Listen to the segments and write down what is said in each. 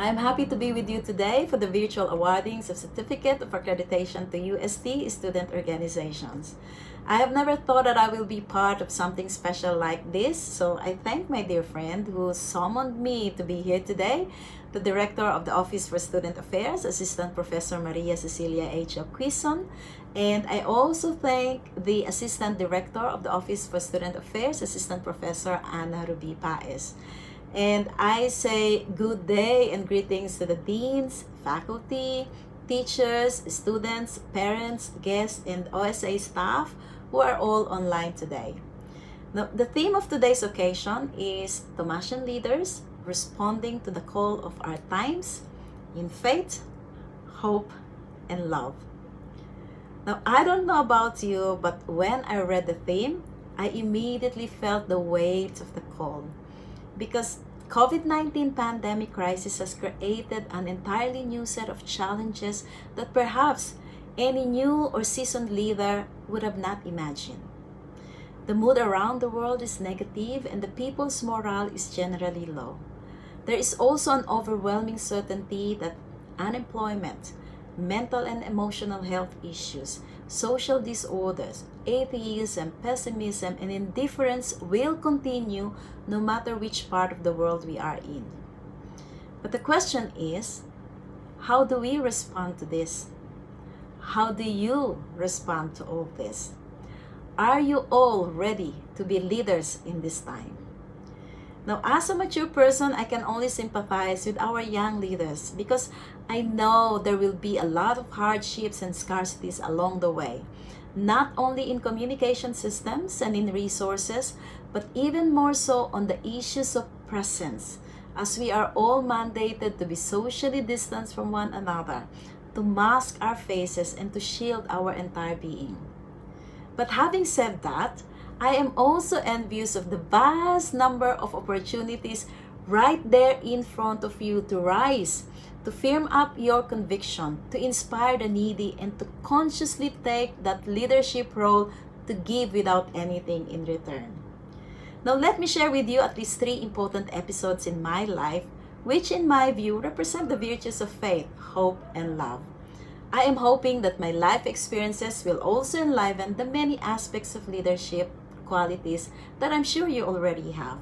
I'm happy to be with you today for the virtual awardings of Certificate of Accreditation to UST student organizations. I have never thought that I will be part of something special like this, so I thank my dear friend who summoned me to be here today, the Director of the Office for Student Affairs, Assistant Professor Maria Cecilia H. Quison, and I also thank the Assistant Director of the Office for Student Affairs, Assistant Professor Ana Ruby Paez. And I say good day and greetings to the deans, faculty, teachers, students, parents, guests, and OSA staff who are all online today. Now, the theme of today's occasion is Thomasian Leaders responding to the call of our times in faith, hope, and love. Now, I don't know about you, but when I read the theme, I immediately felt the weight of the call. Because COVID-19 pandemic crisis has created an entirely new set of challenges that perhaps any new or seasoned leader would have not imagined. The mood around the world is negative and the people's morale is generally low. There is also an overwhelming certainty that unemployment, mental and emotional health issues, social disorders, atheism, pessimism, and indifference will continue no matter which part of the world we are in. But the question is, how do we respond to this? How do you respond to all this? Are you all ready to be leaders in this time? Now, as a mature person, I can only sympathize with our young leaders because I know there will be a lot of hardships and scarcities along the way, not only in communication systems and in resources, but even more so on the issues of presence, as we are all mandated to be socially distanced from one another, to mask our faces and to shield our entire being. But having said that, I am also envious of the vast number of opportunities right there in front of you to rise, to firm up your conviction, to inspire the needy, and to consciously take that leadership role to give without anything in return. Now, let me share with you at least 3 important episodes in my life, which in my view represent the virtues of faith, hope, and love. I am hoping that my life experiences will also enliven the many aspects of leadership qualities that I'm sure you already have.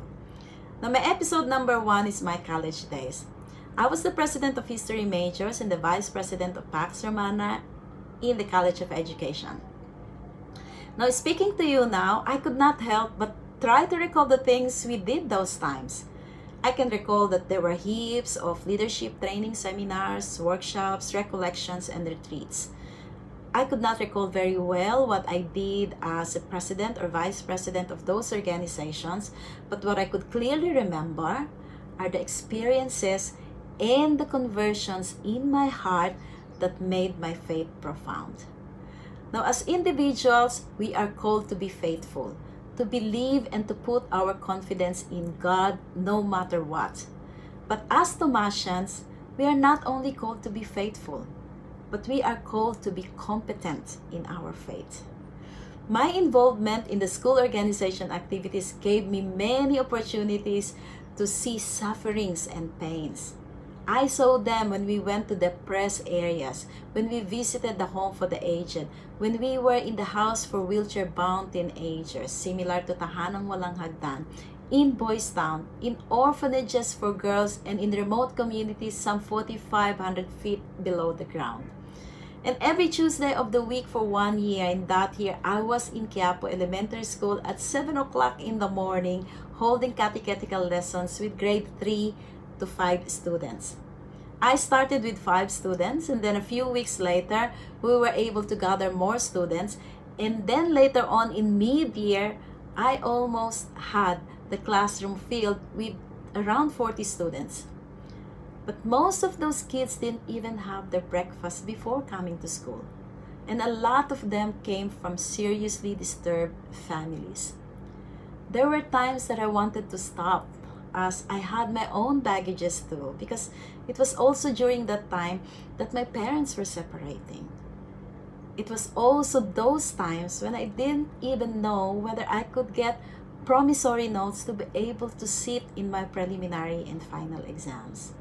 Now, my episode number 1 is my college days. I was the president of history majors and the vice president of Pax Romana in the College of Education. Now, speaking to you now, I could not help but try to recall the things we did those times. I can recall that there were heaps of leadership training seminars, workshops, recollections, and retreats. I could not recall very well what I did as a president or vice president of those organizations, but what I could clearly remember are the experiences and the conversions in my heart that made my faith profound. Now, as individuals, we are called to be faithful, to believe and to put our confidence in God no matter what. But as Thomasians, we are not only called to be faithful, but we are called to be competent in our faith. My involvement in the school organization activities gave me many opportunities to see sufferings and pains. I saw them when we went to depressed areas, when we visited the home for the aged, when we were in the house for wheelchair-bound teenagers, similar to Tahanang Walang Hagdan, in Boys Town, in orphanages for girls, and in remote communities some 4,500 feet below the ground. And every Tuesday of the week for 1 year, in that year, I was in Quiapo Elementary School at 7 o'clock in the morning, holding catechetical lessons with grade 3 to 5 students. I started with 5 students, and then a few weeks later, we were able to gather more students, and then later on in mid-year, I almost had the classroom filled with around 40 students. But most of those kids didn't even have their breakfast before coming to school. And a lot of them came from seriously disturbed families. There were times that I wanted to stop, as I had my own baggages too, because it was also during that time that my parents were separating. It was also those times when I didn't even know whether I could get promissory notes to be able to sit in my preliminary and final exams.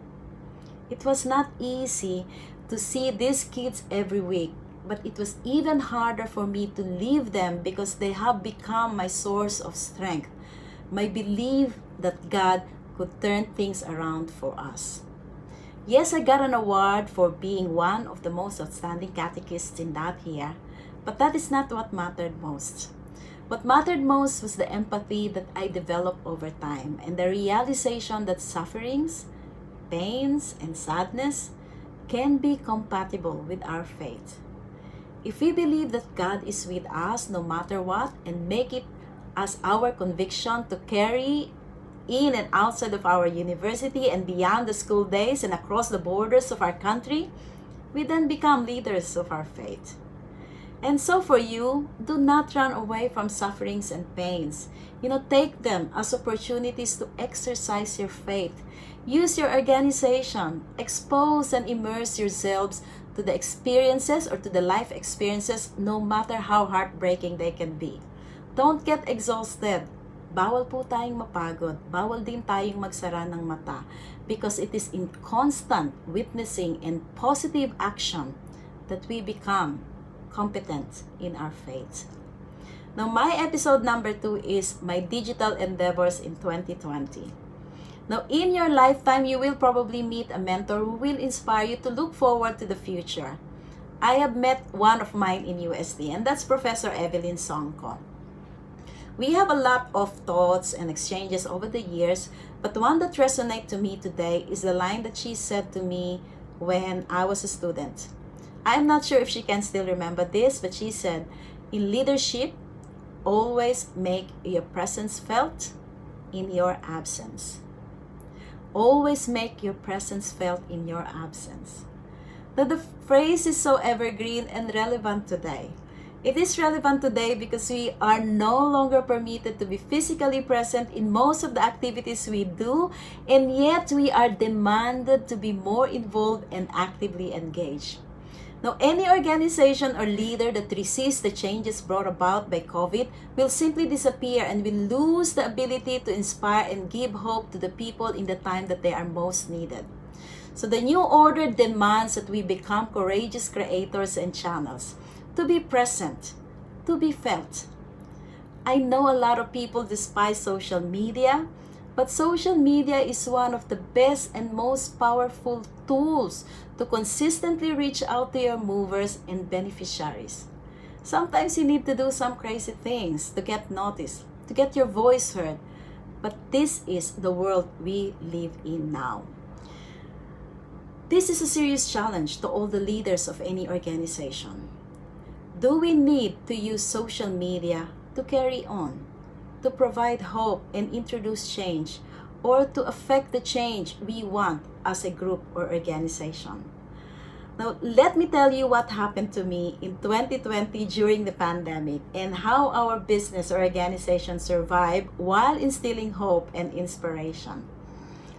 It was not easy to see these kids every week, but it was even harder for me to leave them because they have become my source of strength, my belief that God could turn things around for us. Yes, I got an award for being one of the most outstanding catechists in that year, but that is not what mattered most. What mattered most was the empathy that I developed over time and the realization that sufferings, pains, and sadness can be compatible with our faith. If we believe that God is with us no matter what and make it as our conviction to carry in and outside of our university and beyond the school days and across the borders of our country, we then become leaders of our faith. And so for you, do not run away from sufferings and pains. Take them as opportunities to exercise your faith. Use your organization. Expose and immerse yourselves to the experiences or to the life experiences, no matter how heartbreaking they can be. Don't get exhausted. Bawal po tayong mapagod. Bawal din tayong magsara ng mata because it is in constant witnessing and positive action that we become competent in our faith. Now, my episode number 2 is my digital endeavors in 2020. Now, in your lifetime, you will probably meet a mentor who will inspire you to look forward to the future. I have met one of mine in USD, and that's Professor Evelyn Songko. We have a lot of thoughts and exchanges over the years, but one that resonates to me today is the line that she said to me when I was a student. I'm not sure if she can still remember this, but she said, "In leadership, always make your presence felt in your absence." Always make your presence felt in your absence. Now, the phrase is so evergreen and relevant today. It is relevant today because we are no longer permitted to be physically present in most of the activities we do, and yet we are demanded to be more involved and actively engaged. Now, any organization or leader that resists the changes brought about by COVID will simply disappear and will lose the ability to inspire and give hope to the people in the time that they are most needed. So the new order demands that we become courageous creators and channels, to be present, to be felt. I know a lot of people despise social media, but social media is one of the best and most powerful tools to consistently reach out to your movers and beneficiaries. Sometimes you need to do some crazy things to get noticed, to get your voice heard, but this is the world we live in now. This is a serious challenge to all the leaders of any organization. Do we need to use social media to carry on, to provide hope and introduce change, or to affect the change we want as a group or organization? Now, let me tell you what happened to me in 2020 during the pandemic and how our business or organization survived while instilling hope and inspiration.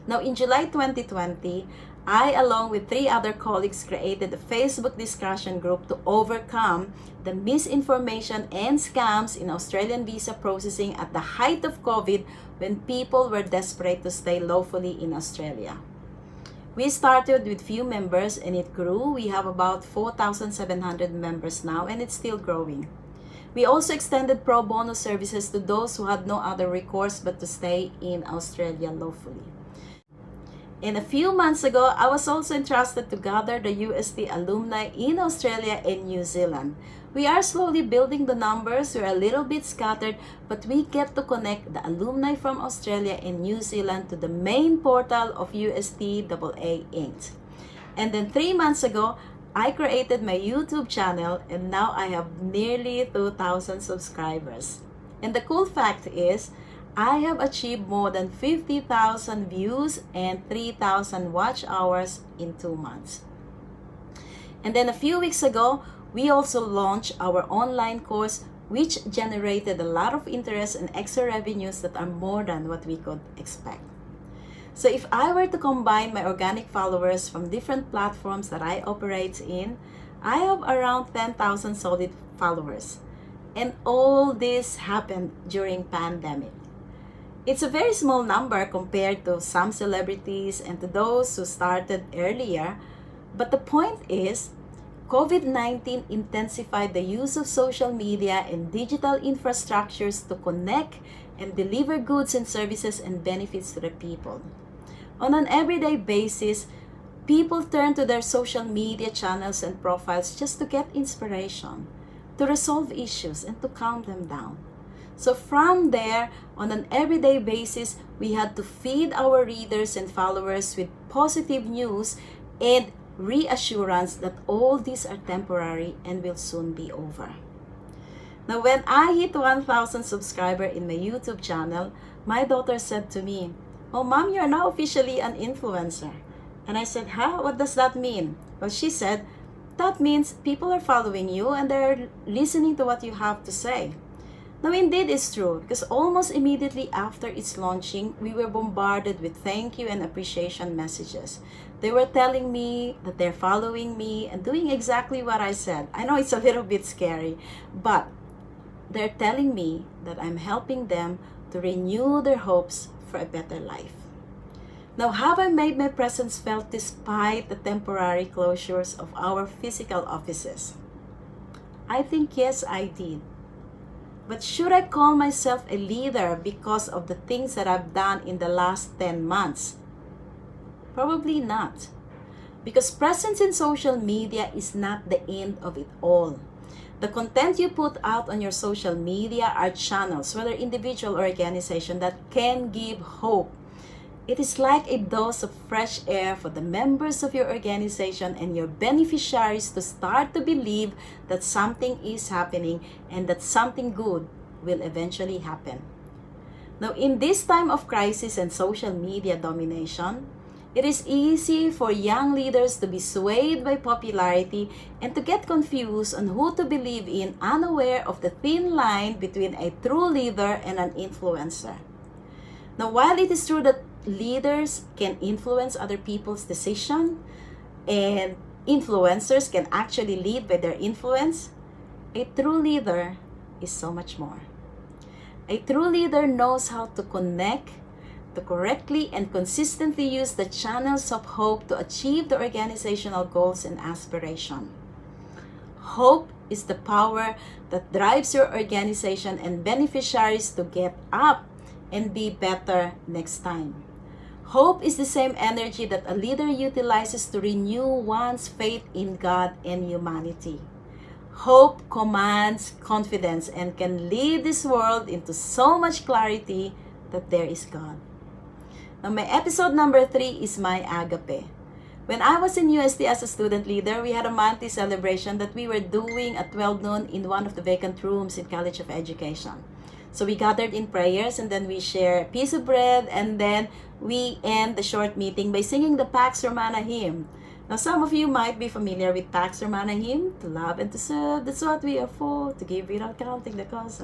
Now, in July 2020, I, along with 3 other colleagues, created a Facebook discussion group to overcome the misinformation and scams in Australian visa processing at the height of COVID when people were desperate to stay lawfully in Australia. We started with few members and it grew. We have about 4,700 members now and it's still growing. We also extended pro bono services to those who had no other recourse but to stay in Australia lawfully. And a few months ago, I was also entrusted to gather the UST alumni in Australia and New Zealand. We are slowly building the numbers. We're a little bit scattered, but we get to connect the alumni from Australia and New Zealand to the main portal of UST-AA Inc. And then 3 months ago, I created my YouTube channel and now I have nearly 2,000 subscribers. And the cool fact is, I have achieved more than 50,000 views and 3,000 watch hours in 2 months. And then a few weeks ago, we also launched our online course, which generated a lot of interest and extra revenues that are more than what we could expect. So if I were to combine my organic followers from different platforms that I operate in, I have around 10,000 solid followers. And all this happened during pandemic. It's a very small number compared to some celebrities and to those who started earlier. But the point is, COVID-19 intensified the use of social media and digital infrastructures to connect and deliver goods and services and benefits to the people. On an everyday basis, people turn to their social media channels and profiles just to get inspiration, to resolve issues, and to calm them down. So from there, on an everyday basis, we had to feed our readers and followers with positive news and reassurance that all these are temporary and will soon be over. Now, when I hit 1,000 subscribers in my YouTube channel, my daughter said to me, "Oh, Mom, you're now officially an influencer." And I said, "Huh? What does that mean?" Well, she said, "That means people are following you and they're listening to what you have to say." Now, indeed, it's true, because almost immediately after its launching, we were bombarded with thank you and appreciation messages. They were telling me that they're following me and doing exactly what I said. I know it's a little bit scary, but they're telling me that I'm helping them to renew their hopes for a better life. Now, have I made my presence felt despite the temporary closures of our physical offices? I think yes, I did. But should I call myself a leader because of the things that I've done in the last 10 months? Probably not. Because presence in social media is not the end of it all. The content you put out on your social media are channels, whether individual or organization, that can give hope. It is like a dose of fresh air for the members of your organization and your beneficiaries to start to believe that something is happening and that something good will eventually happen. Now, in this time of crisis and social media domination, it is easy for young leaders to be swayed by popularity and to get confused on who to believe in, unaware of the thin line between a true leader and an influencer. Now, while it is true that leaders can influence other people's decision and influencers can actually lead by their influence, a true leader is so much more. A true leader knows how to connect, to correctly and consistently use the channels of hope to achieve the organizational goals and aspiration. Hope is the power that drives your organization and beneficiaries to get up and be better next time. Hope is the same energy that a leader utilizes to renew one's faith in God and humanity. Hope commands confidence and can lead this world into so much clarity that there is God. Now, my episode number 3 is my Agape. When I was in UST as a student leader, we had a monthly celebration that we were doing at 12 noon in one of the vacant rooms in College of Education. So we gathered in prayers and then we share a piece of bread and then we end the short meeting by singing the Pax Romana hymn. Now, some of you might be familiar with Pax Romana hymn, to love and to serve, that's what we are for, to give without counting the cost.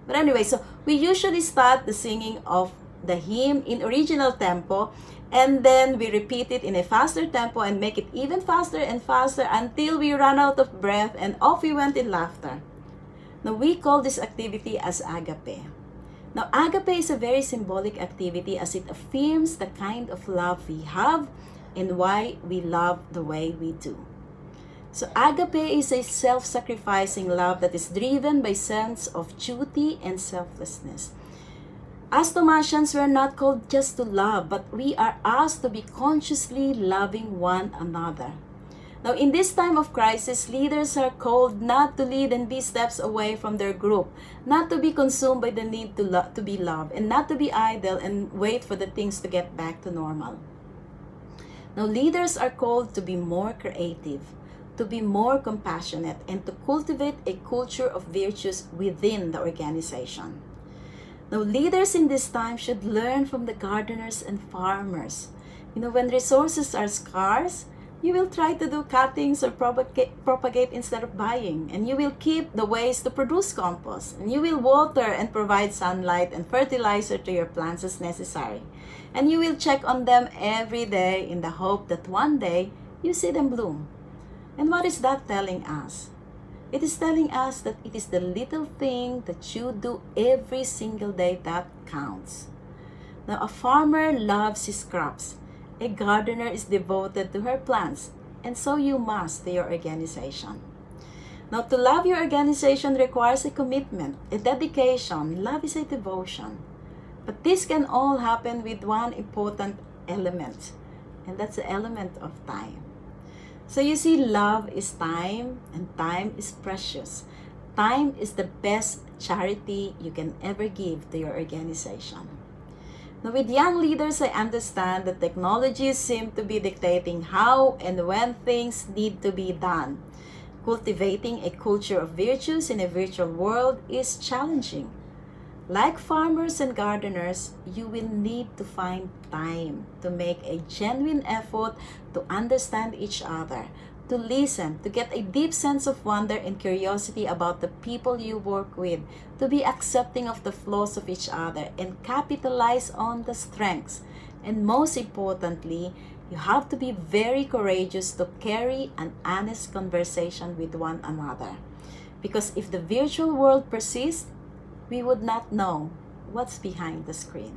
But anyway, so we usually start the singing of the hymn in original tempo and then we repeat it in a faster tempo and make it even faster and faster until we run out of breath and off we went in laughter. Now, we call this activity as Agape. Now, Agape is a very symbolic activity as it affirms the kind of love we have and why we love the way we do. So, Agape is a self-sacrificing love that is driven by sense of duty and selflessness. As Thomasians, we are not called just to love, but we are asked to be consciously loving one another. Now, in this time of crisis, leaders are called not to lead and be steps away from their group, not to be consumed by the need to be loved, and not to be idle and wait for the things to get back to normal. Now, leaders are called to be more creative, to be more compassionate, and to cultivate a culture of virtues within the organization. Now, leaders in this time should learn from the gardeners and farmers. When resources are scarce, you will try to do cuttings or propagate instead of buying. And you will keep the waste to produce compost. And you will water and provide sunlight and fertilizer to your plants as necessary. And you will check on them every day in the hope that one day you see them bloom. And what is that telling us? It is telling us that it is the little thing that you do every single day that counts. Now, a farmer loves his crops. A gardener is devoted to her plants, and so you must to your organization. Now, to love your organization requires a commitment, a dedication. Love is a devotion. But this can all happen with one important element, and that's the element of time. So you see, love is time, and time is precious. Time is the best charity you can ever give to your organization. Now, with young leaders, I understand that technologies seem to be dictating how and when things need to be done. Cultivating a culture of virtues in a virtual world is challenging. Like farmers and gardeners, you will need to find time to make a genuine effort to understand each other, to listen, to get a deep sense of wonder and curiosity about the people you work with, to be accepting of the flaws of each other and capitalize on the strengths. And most importantly, you have to be very courageous to carry an honest conversation with one another. Because if the virtual world persists, we would not know what's behind the screen.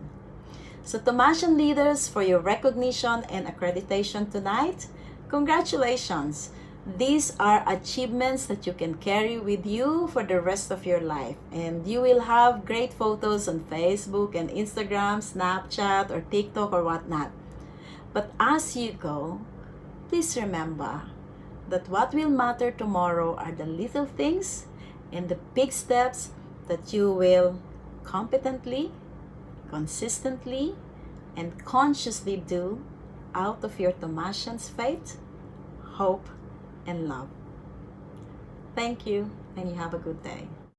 So Thomasian leaders, for your recognition and accreditation tonight, congratulations! These are achievements that you can carry with you for the rest of your life. And you will have great photos on Facebook and Instagram, Snapchat, or TikTok, or whatnot. But as you go, please remember that what will matter tomorrow are the little things and the big steps that you will competently, consistently, and consciously do out of your Thomasian's faith, hope, and love. Thank you, and you have a good day.